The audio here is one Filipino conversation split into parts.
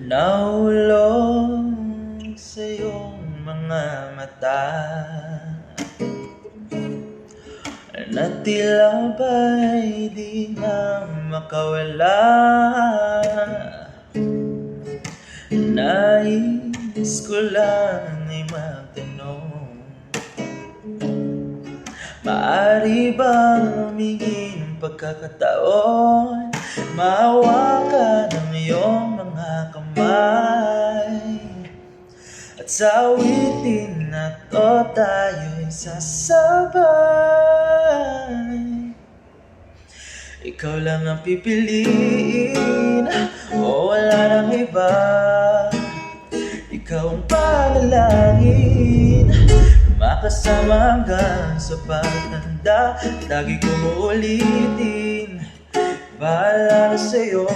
Nahulog sa iyong mga mata na tila ba'y di na makawala. Nais ko lang ay magtanong, maaari bang humingi ng pagkakataon, mahawakan ang iyong mga kamay, at sa awitin na to tayo'y sasabay. Ikaw lang ang pipiliin, o wala nang iba. Ikaw ang panalangin, makasama hanggang sa pagtanda. Lagi kong uulitin, bahala na sa'yo.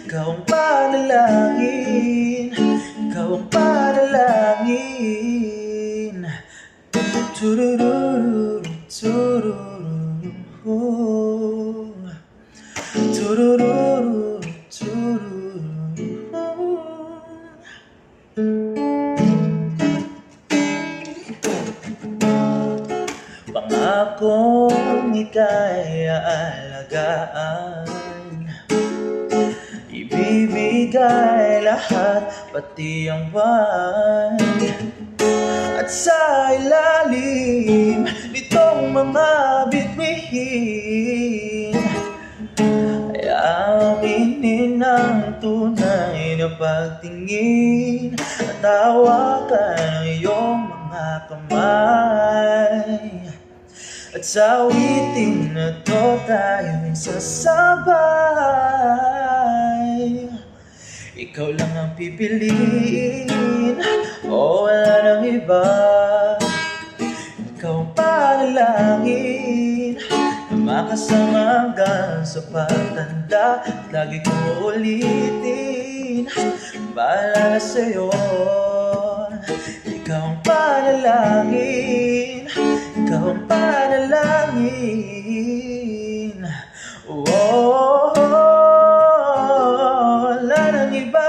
Ikaw ang panalangin, ikaw ang panalangin. Turururu, turururu, turururu, turururu. Pangakong ika'y aalagaan, ibibigay lahat, pati ang buwan. At sa ilalim nitong mga bituin, ay aminin ang tunay na pagtingin, at hawakan ang iyong mga kamay. At sa awitin na to tayo'y sasabay. Ikaw lang ang pipiliin, o wala nang iba. Ikaw ang panalangin, na makasama hanggang sa pagtanda. Lagi kong uulitin, bahala na sa'yo. Ikaw ang panalangin, ikaw ang panalangin. Oh, wala nang iba.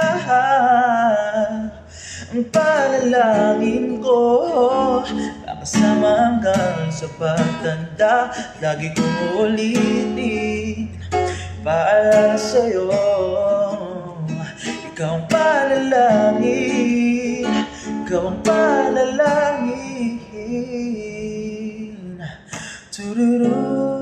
Ang panalangin ko, makasama hanggang sa pagtanda. Lagi kong uulitin, bahala sa'yo. Ikaw ang panalangin, ikaw ang panalangin. Turururu.